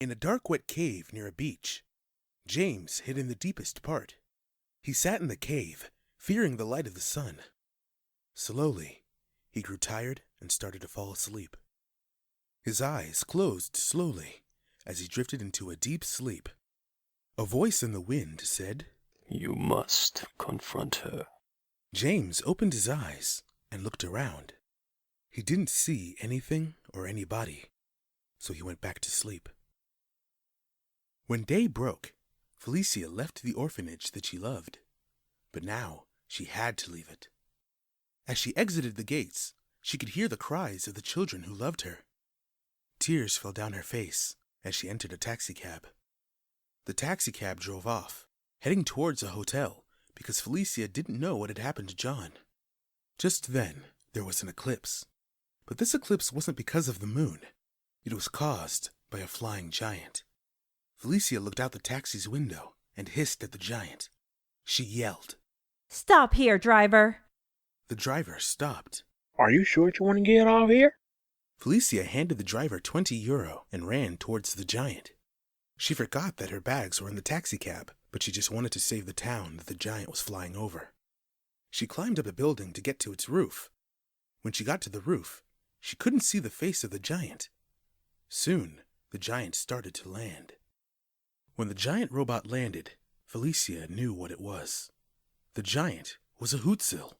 In a dark, wet cave near a beach, James hid in the deepest part. He sat in the cave, fearing the light of the sun. Slowly, he grew tired and started to fall asleep. His eyes closed slowly as he drifted into a deep sleep. A voice in the wind said, "You must confront her." James opened his eyes and looked around. He didn't see anything or anybody, so he went back to sleep. When day broke, Felicia left the orphanage that she loved, but now she had to leave it. As she exited the gates, she could hear the cries of the children who loved her. Tears fell down her face as she entered a taxicab. The taxicab drove off, heading towards a hotel because Felicia didn't know what had happened to John. Just then, there was an eclipse. But this eclipse wasn't because of the moon. It was caused by a flying giant. Felicia looked out the taxi's window and hissed at the giant. She yelled, "Stop here, driver!" The driver stopped. "Are you sure you want to get off here?" Felicia handed the driver €20 and ran towards the giant. She forgot that her bags were in the taxicab, but she just wanted to save the town that the giant was flying over. She climbed up a building to get to its roof. When she got to the roof, she couldn't see the face of the giant. Soon, the giant started to land. When the giant robot landed, Felicia knew what it was. The giant was a Huitzil.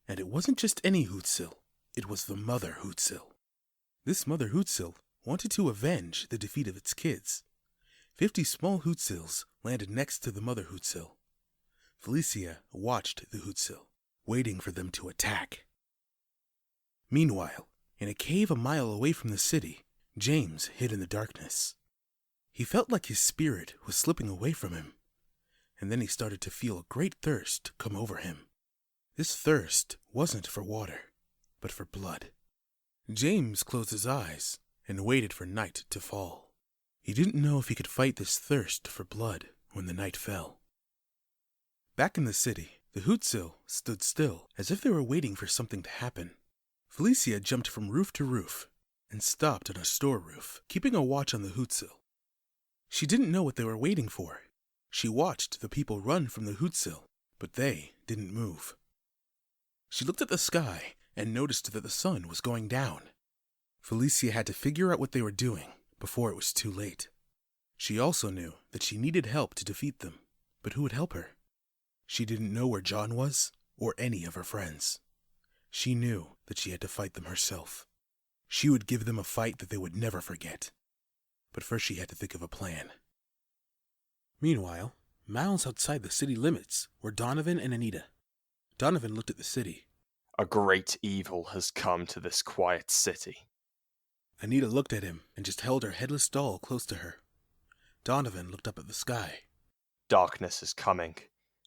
And it wasn't just any Huitzil, it was the Mother Huitzil. This Mother Huitzil wanted to avenge the defeat of its kids. 50 small Huitzils landed next to the Mother Huitzil. Felicia watched the Huitzil, waiting for them to attack. Meanwhile, in a cave a mile away from the city, James hid in the darkness. He felt like his spirit was slipping away from him, and then he started to feel a great thirst come over him. This thirst wasn't for water, but for blood. James closed his eyes and waited for night to fall. He didn't know if he could fight this thirst for blood when the night fell. Back in the city, the Huitzil stood still, as if they were waiting for something to happen. Felicia jumped from roof to roof and stopped on a store roof, keeping a watch on the Huitzil. She didn't know what they were waiting for. She watched the people run from the Huitzil, but they didn't move. She looked at the sky and noticed that the sun was going down. Felicia had to figure out what they were doing before it was too late. She also knew that she needed help to defeat them, but who would help her? She didn't know where John was or any of her friends. She knew that she had to fight them herself. She would give them a fight that they would never forget. But first she had to think of a plan. Meanwhile, miles outside the city limits were Donovan and Anita. Donovan looked at the city. "A great evil has come to this quiet city." Anita looked at him and just held her headless doll close to her. Donovan looked up at the sky. "Darkness is coming,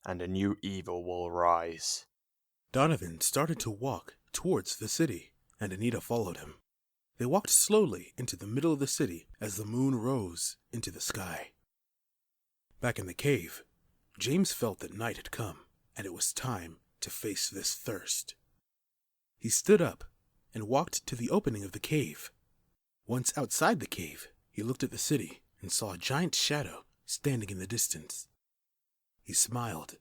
and a new evil will rise." Donovan started to walk towards the city, and Anita followed him. They walked slowly into the middle of the city as the moon rose into the sky. Back in the cave, James felt that night had come, and it was time to face this thirst. He stood up and walked to the opening of the cave. Once outside the cave, he looked at the city and saw a giant shadow standing in the distance. He smiled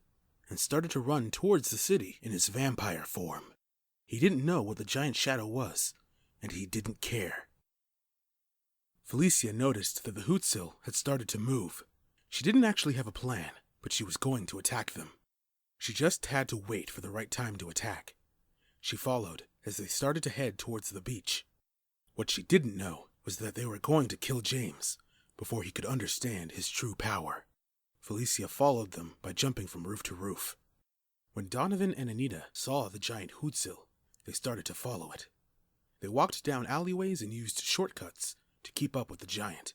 and started to run towards the city in his vampire form. He didn't know what the giant shadow was, and he didn't care. Felicia noticed that the Huitzil had started to move. She didn't actually have a plan, but she was going to attack them. She just had to wait for the right time to attack. She followed as they started to head towards the beach. What she didn't know was that they were going to kill James before he could understand his true power. Felicia followed them by jumping from roof to roof. When Donovan and Anita saw the giant Huitzil, they started to follow it. They walked down alleyways and used shortcuts to keep up with the giant.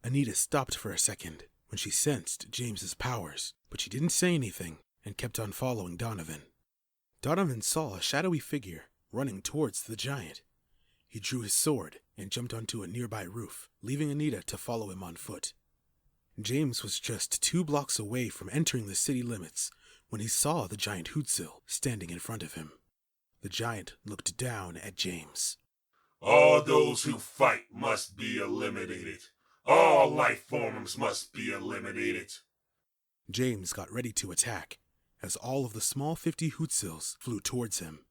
Anita stopped for a second when she sensed James's powers, but she didn't say anything and kept on following Donovan. Donovan saw a shadowy figure running towards the giant. He drew his sword and jumped onto a nearby roof, leaving Anita to follow him on foot. James was just 2 blocks away from entering the city limits when he saw the giant Huitzil standing in front of him. The giant looked down at James. "All those who fight must be eliminated. All life forms must be eliminated. James got ready to attack, as all of the small 50 Huitzils flew towards him.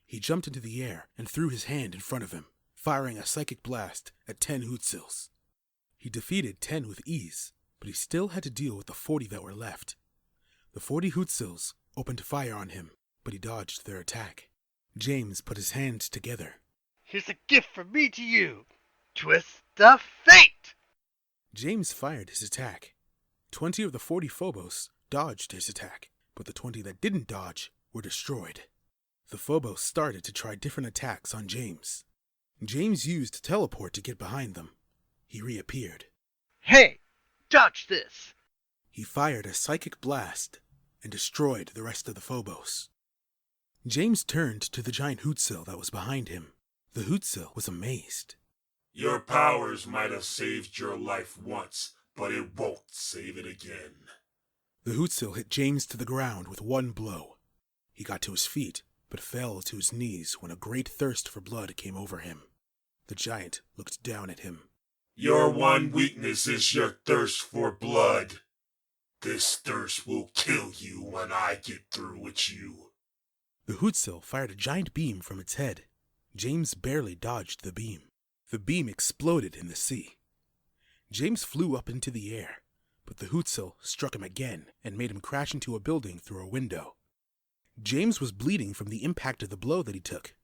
He jumped into the air and threw his hand in front of him, firing a psychic blast at 10 Huitzils. He defeated 10 with ease, but he still had to deal with the 40 that were left. The 40 Huitzils opened fire on him, but he dodged their attack. James put his hands together. Here's a gift from me to you. Twist of fate! James fired his attack. 20 of the 40 Phobos dodged his attack, but the 20 that didn't dodge were destroyed. The Phobos started to try different attacks on James. James used teleport to get behind them. He reappeared. Hey, dodge this! He fired a psychic blast and destroyed the rest of the Phobos. James turned to the giant Huitzil that was behind him. The Huitzil was amazed. Your powers might have saved your life once, but it won't save it again. The Huitzil hit James to the ground with one blow. He got to his feet, but fell to his knees when a great thirst for blood came over him. The giant looked down at him. Your one weakness is your thirst for blood. This thirst will kill you when I get through with you. The Huitzil fired a giant beam from its head. James barely dodged the beam. The beam exploded in the sea. James flew up into the air, but the Huitzil struck him again and made him crash into a building through a window. James was bleeding from the impact of the blow that he took.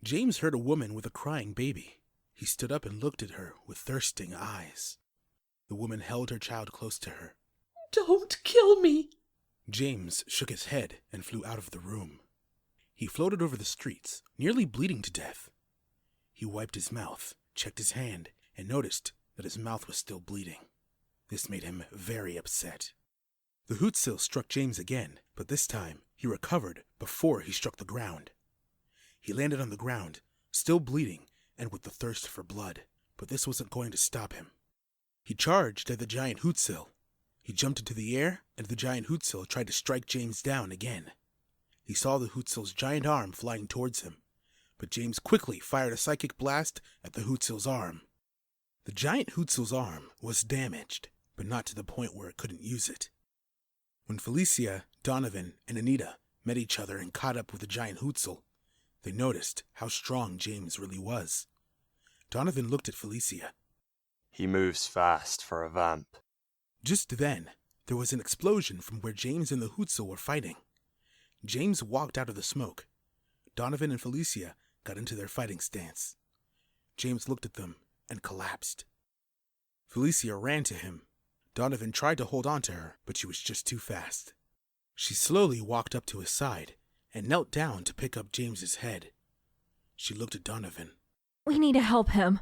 James heard a woman with a crying baby. He stood up and looked at her with thirsting eyes. The woman held her child close to her. Don't kill me! James shook his head and flew out of the room. He floated over the streets, nearly bleeding to death. He wiped his mouth, checked his hand, and noticed that his mouth was still bleeding. This made him very upset. The Huitzil struck James again, but this time he recovered before he struck the ground. He landed on the ground, still bleeding and with the thirst for blood, but this wasn't going to stop him. He charged at the giant Huitzil. He jumped into the air, and the giant Huitzil tried to strike James down again. He saw the Huitzil's giant arm flying towards him, but James quickly fired a psychic blast at the Huitzil's arm. The giant Huitzil's arm was damaged, but not to the point where it couldn't use it. When Felicia, Donovan, and Anita met each other and caught up with the giant Huitzil, they noticed how strong James really was. Donovan looked at Felicia. He moves fast for a vamp. Just then, there was an explosion from where James and the Huitzil were fighting. James walked out of the smoke. Donovan and Felicia got into their fighting stance. James looked at them and collapsed. Felicia ran to him. Donovan tried to hold on to her, but she was just too fast. She slowly walked up to his side and knelt down to pick up James's head. She looked at Donovan. We need to help him.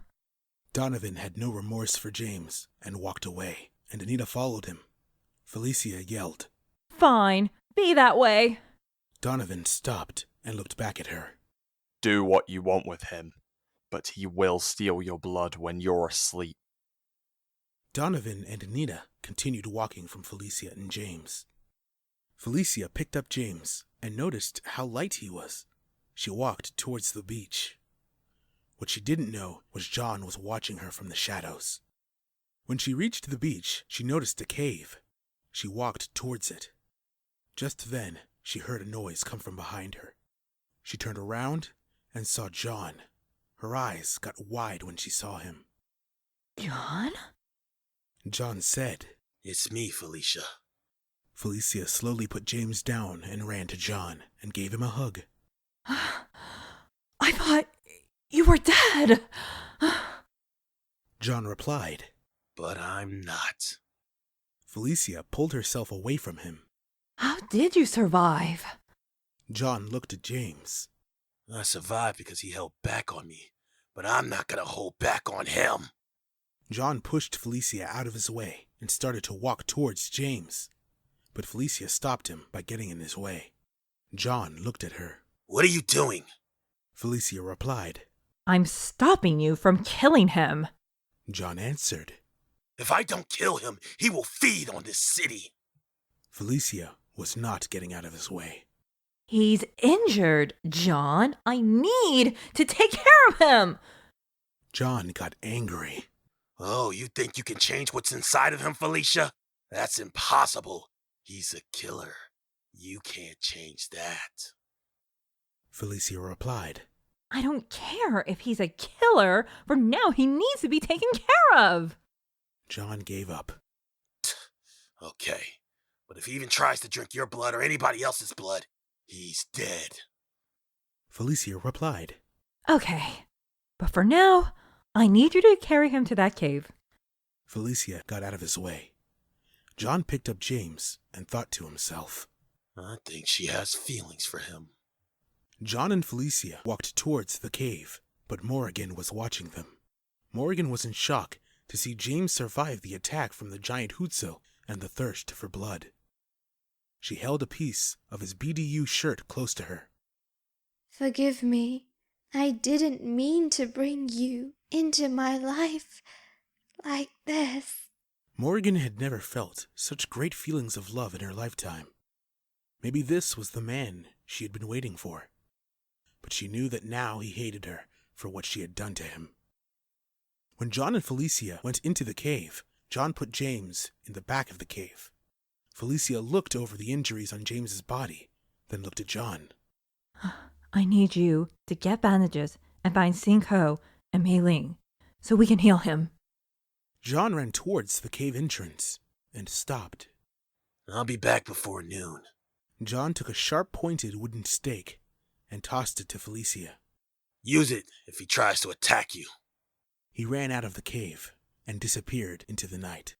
Donovan had no remorse for James and walked away, and Anita followed him. Felicia yelled. Fine, be that way. Donovan stopped and looked back at her. Do what you want with him, but he will steal your blood when you're asleep. Donovan and Anita continued walking from Felicia and James. Felicia picked up James and noticed how light he was. She walked towards the beach. What she didn't know was John was watching her from the shadows. When she reached the beach, she noticed a cave. She walked towards it. Just then, she heard a noise come from behind her. She turned around and saw John. Her eyes got wide when she saw him. John? John said, "It's me, Felicia." Felicia slowly put James down and ran to John and gave him a hug. I thought you were dead. John replied, "But I'm not." Felicia pulled herself away from him. How did you survive? John looked at James. I survived because he held back on me, but I'm not gonna hold back on him. John pushed Felicia out of his way and started to walk towards James, but Felicia stopped him by getting in his way. John looked at her. "What are you doing?" Felicia replied. I'm stopping you from killing him. John answered. "If I don't kill him, he will feed on this city." Felicia was not getting out of his way. He's injured, John. I need to take care of him. John got angry. Oh, you think you can change what's inside of him, Felicia? That's impossible. He's a killer. You can't change that. Felicia replied. I don't care if he's a killer. For now, he needs to be taken care of. John gave up. Okay, but if he even tries to drink your blood or anybody else's blood, he's dead. Felicia replied. Okay, but for now, I need you to carry him to that cave. Felicia got out of his way. John picked up James and thought to himself, I think she has feelings for him. John and Felicia walked towards the cave, but Morrigan was watching them. Morrigan was in shock to see James survive the attack from the giant Huitzil and the thirst for blood. She held a piece of his BDU shirt close to her. Forgive me. I didn't mean to bring you into my life like this. Morrigan had never felt such great feelings of love in her lifetime. Maybe this was the man she had been waiting for. But she knew that now he hated her for what she had done to him. When John and Felicia went into the cave, John put James in the back of the cave. Felicia looked over the injuries on James's body, then looked at John. I need you to get bandages and find Xinghe and Mei Ling so we can heal him. John ran towards the cave entrance and stopped. I'll be back before noon. John took a sharp-pointed wooden stake and tossed it to Felicia. Use it if he tries to attack you. He ran out of the cave and disappeared into the night.